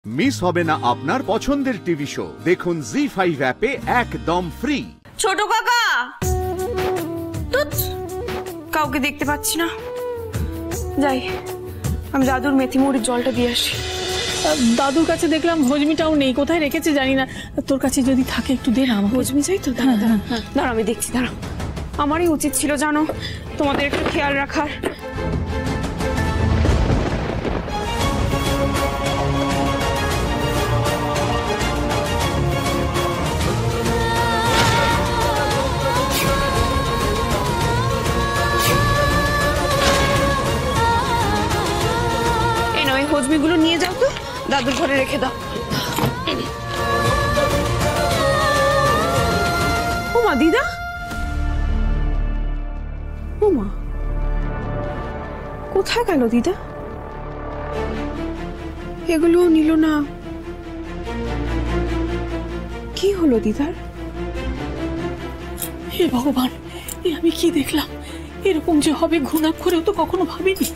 Miss হবে না আপনার পছন্দের টিভি শো। দেখুন জি5 অ্যাপে একদম ফ্রি। ছোট কাকা, কাউকে দেখতে পাচ্ছি না। যাই, আমি দাদুর মেথি মুড়ির জলটা দিয়ে আসি। দাদুর কাছে দেখলাম হজমিটাও নেই, কোথায় রেখেছে জানি না। তোর কাছে যদি থাকে একটু দে না। আমার হজমি চাই তো? দাঁড়া আমি দেখছি, দাঁড়া। আমারই উচিত ছিল জানো তোমাদের একটু খেয়াল রাখার। হজমিগুলো নিয়ে যাও তো, দাদুর ঘরে রেখে দাও। ওমা দিদা, ওমা কোথায় গেল দিদা? এগুলো নিল না, কি হলো দিদার? হে ভগবান, আমি কি দেখলাম? এরকম যে হবে ঘুণাক্ষরেও তো কখনো ভাবিনি।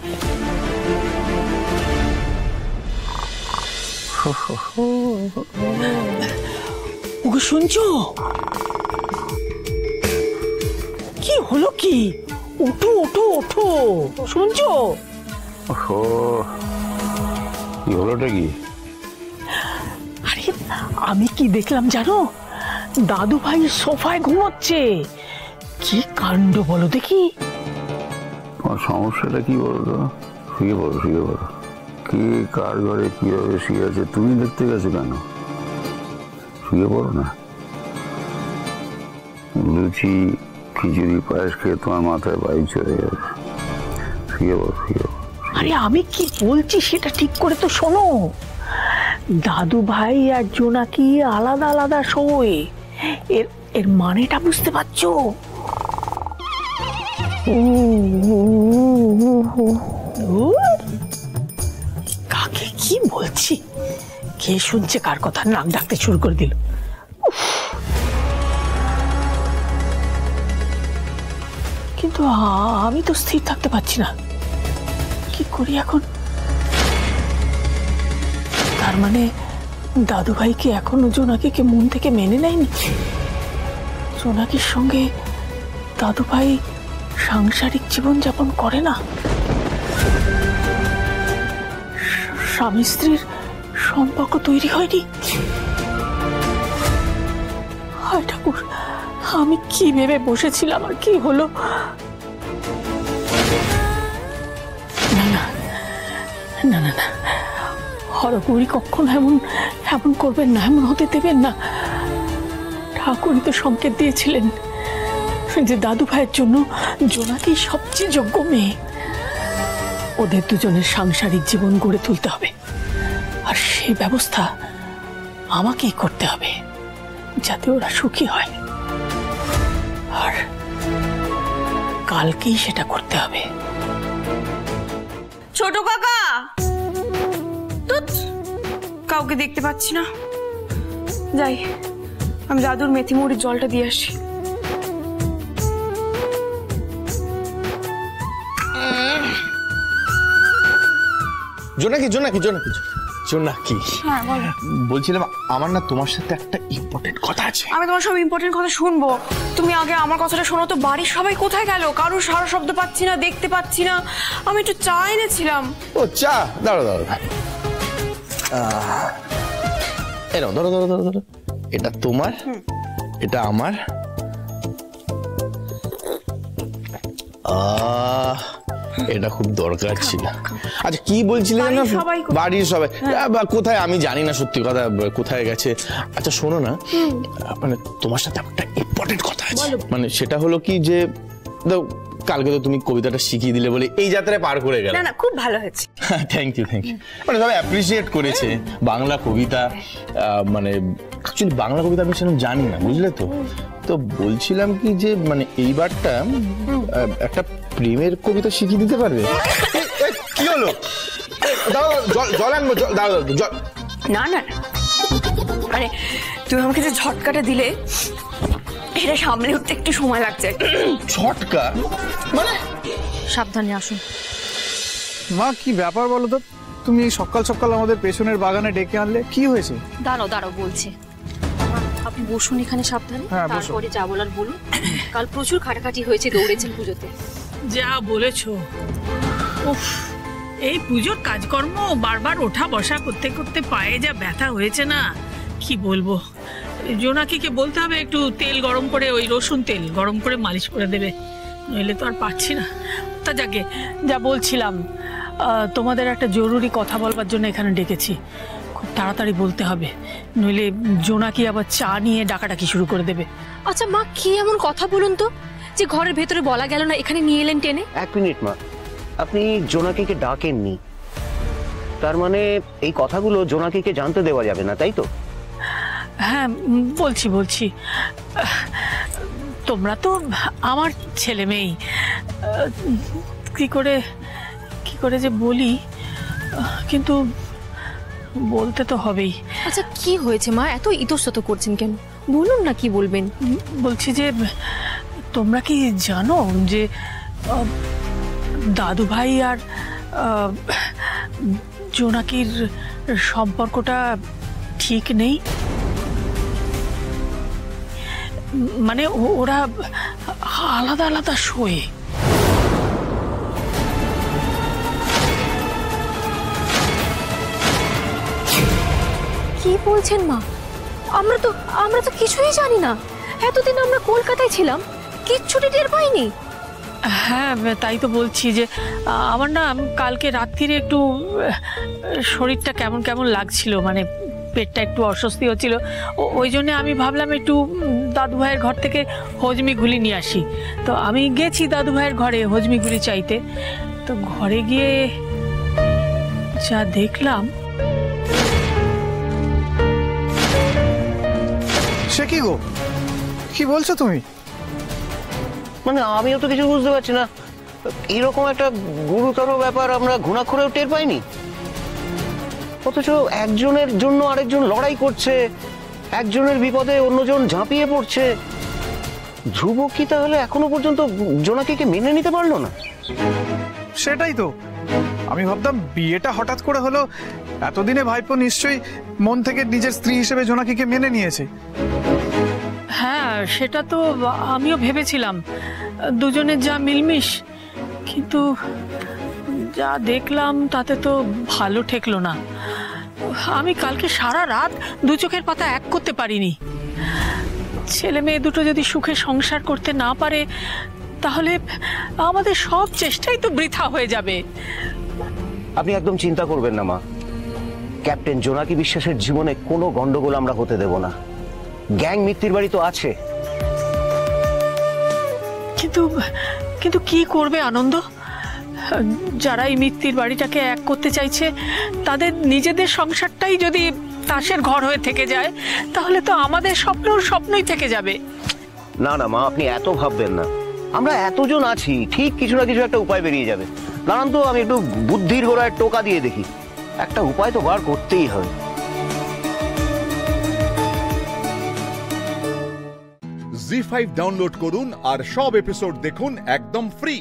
ওগো শুনছো? কি হলো? কি ওঠো ওঠো ওঠো, শুনছো? কি হলোটা কি? আরে আমি কি দেখলাম জানো? দাদু ভাই সোফায় ঘুমোচ্ছে। কি কাণ্ড বলো দেখি। তোমার সমস্যাটা কি বলো তো? শুয়ে পড়ো, শুয়ে পড়ো। কে কার ঘরে কিভাবে শুয়ে আছে তুমি দেখতে গেছো কেন? শুয়ে পড়ো না। লুচি খিচুড়ি পায়েস খেয়ে তোমার মাথায় বায়ু চলে যাবে। শুয়ে পড়ো, শুয়ে পড়ো। আরে আমি কি বলছি সেটা ঠিক করে তো শোনো। দাদু ভাই আর জোনাকি আলাদা আলাদা শোয়। এর মানেটা বুঝতে পারছো? কাকে কি বলছি? কে শুনছে কার কথা? নাক ডাকতে শুরু করে দিল। কিন্তু আমি তো স্থির থাকতে পারছি না। কি করি এখন? তার মানে দাদু ভাইকে এখনো জোনাকিকে মন থেকে মেনে নেয়নি। জোনাকির সঙ্গে দাদু ভাই সাংসারিক জীবন যাপন করে না। স্বামী স্ত্রীর সম্পর্ক তৈরি হয়নি। হায় ঠাকুর, আমি কি ভেবে বসেছিলাম আর কি হলো? না না না না না, হরগৌরী কখনো এমন করবেন না, এমন হতে দেবেন না। ঠাকুরই তো সংকেত দিয়েছিলেন যে দাদু ভাইয়ের জন্য জোনাকি সবচেয়ে যোগ্য মেয়ে। ওদের দুজনের সাংসারিক জীবন গড়ে তুলতে হবে, আর সেই ব্যবস্থা আমাকেই করতে হবে যাতে ওরা সুখী হয়। আর কালকেই সেটা করতে হবে। ছোট কাকা, কাউকে দেখতে পাচ্ছি না। যাই, আমি দাদুর মেথি মুড়ির জলটা দিয়ে আসি। জোনাকি জোনাকি জোনাকি জোনাকি, হ্যাঁ বলো। বলছিলাম আমার না তোমার সাথে একটা ইম্পর্টেন্ট কথা আছে। আমি তোমার সব ইম্পর্টেন্ট কথা শুনবো, তুমি আগে আমার কথাটা শোনো তো। বাড়ির সবাই কোথায় গেল? কারোর সারা শব্দ পাচ্ছি না, দেখতে পাচ্ছি না। আমি একটু চা এনেছিলাম। ও চা, দাঁড়ো দাঁড়ো। এরকম ধরো ধরো ধরো ধরো, এটা তোমার, এটা আমার। এটা খুব দরকার ছিল। আচ্ছা কি বলছিলেন না? বাড়ির সবাই কোথায় আমি জানি না, সত্যি কথা কোথায় গেছে। আচ্ছা শোনো না, মানে তোমার সাথে একটা ইম্পর্টেন্ট কথা আছে। মানে সেটা হলো কি যে কালকে তো তুমি কবিতাটা শিখিয়ে দিলে বলে এই যাত্রায় পার করে গেল। না না, খুব ভালো হয়েছে। Thank you thank you. মানে সবাই অ্যাপ্রিসিয়েট করেছে। বাংলা কবিতা, মানে অ্যাকচুয়ালি বাংলা কবিতা আমি সেরকম জানি না, বুঝলে তো। তো বলছিলাম কি যে মানে এইবারটা একটা প্রেমের কবিতা শিখিয়ে দিতে পারবে? কি হলো? জল আনবো, দাঁড়াও জল। না না, মানে তুমি আমাকে যে ঝটকাটা দিলে এটা সামনে উঠতে একটু সময় লাগছে। ঝটকা মানে? সাবধানে আসুন। মা কি ব্যাপার বলো তো? তুমি এই সকাল সকাল আমাদের পেছনের বাগানে ডেকে আনলে, কি হয়েছে? দাঁড়াও দাঁড়াও বলছি। আপনি বসুন এখানে সাবধানে, হ্যাঁ, বসো। তারপরে যা বলার বলুন। কাল প্রচুর খাটাখাটি হয়েছে, দৌড়েছেন পুজোতে। যা বলেছো। উফ, এই পুজোর কাজকর্ম বারবার ওঠা বসা করতে করতে পায়ে যা ব্যথা হয়েছে না, কি বলবো। জোনাকিকে বলতে হবে একটু তেল গরম করে, ওই রসুন তেল গরম করে মালিশ করে দেবে, নইলে তো আর পারছি না। তা যাকে যা বলছিলাম, তোমাদের একটা জরুরি কথা বলবার জন্য এখানে ডেকেছি। খুব তাড়াতাড়ি বলতে হবে, নইলে জোনাকি আবার চা নিয়ে ডাকাডাকি শুরু করে দেবে। আচ্ছা মা, কি এমন কথা বলুন তো যে ঘরের ভেতরে বলা গেল না, এখানে নিয়ে এলেন টেনে? এক মিনিট মা, আপনি জোনাকিকে ডাকেননি, তার মানে এই কথাগুলো জোনাকিকে জানতে দেওয়া যাবে না, তাই তো? হ্যাঁ, বলছি। তোমরা তো আমার ছেলে মেয়েই, কি করে যে বলি, কিন্তু বলতে তো হবেই। আচ্ছা কি হয়েছে মা, এত ইতস্তত করছেন কেন? বলুন না কি বলবেন। বলছি যে তোমরা কি জানো যে দাদু ভাই আর জোনাকির সম্পর্কটা ঠিক নেই? মানে ওরা আলাদা আলাদা শোয়ে। কি বলছেন মা? আমরা তো কিছুই জানি না। এতদিন আমরা কলকাতায় ছিলাম, কিচ্ছুটি টের পাইনি। হ্যাঁ, তাই তো বলছি যে আমার না কালকে রাত্রিরে একটু শরীরটা কেমন কেমন লাগছিল, মানে পেটটা একটু অস্বস্তি হচ্ছিল। ওই জন্য আমি ভাবলাম একটু দাদু ভাইয়ের ঘর থেকে হজমি গুলি নিয়ে আসি। তো আমি গেছি দাদু ভাইয়ের ঘরে হজমি গুলি চাইতে। তো ঘরে গিয়ে যা দেখলাম। সে কি গো, কি বলছো তুমি? মানে আমিও তো কিছু বুঝতে পারছি না, এরকম একটা গুরুতর ব্যাপার আমরা ঘুণাক্ষরেও টের পাইনি, অথচ একজনের জন্য আরেকজন লড়াই করছে, একজনের বিপদে অন্যজন ঝাঁপিয়ে পড়ছে। ধ্রুব কি তাহলে এখনো পর্যন্ত জোনাকিকে মেনে নিতে পারলো না? সেটাই তো আমি ভাবতাম, বিয়েটা হঠাৎ করে হলো, এতদিনে ভাইপো নিশ্চয়ই মন থেকে নিজের স্ত্রী হিসেবে জোনাকিকে মেনে নিয়েছে। হ্যাঁ, সেটা তো আমিও ভেবেছিলাম, দুজনের যা মিলমিশ, কিন্তু যা দেখলাম তাতে তো ভালো ঠেকলো না। আমি কালকে সারা রাত দু চোখের পাতা এক করতে পারিনি। ছেলে মেয়ে দুটো যদি সুখে সংসার করতে না পারে, তাহলে আমাদের সব চেষ্টাই তো বৃথা হয়ে যাবে। আপনি একদম চিন্তা করবেন না মা, ক্যাপ্টেন জোনাকি বিশ্বাসের জীবনে কোনো গন্ডগোল আমরা হতে দেব না। গ্যাং মিত্তির বাড়ি তো আছে। কিন্তু কি করবে আনন্দ? যারা এই মিত্তির বাড়িটাকে এক করতে চাইছে, তাদের নিজেদের সংসারটাই যদি তাসের ঘর হয়ে থেকে যায়, তাহলে তো আমাদের স্বপ্নই থেকে যাবে। না না মা, আপনি এত ভাববেন না, আমরা এতজন আছি, ঠিক কিছু না কিছু একটা উপায় বেরিয়ে যাবে। দাঁড়ান তো, আমি একটু বুদ্ধির গোড়ায় টোকা দিয়ে দেখি, একটা উপায় তো বার করতেই হবে। জি5 ডাউনলোড করুন আর সব এপিসোড দেখুন একদম ফ্রি।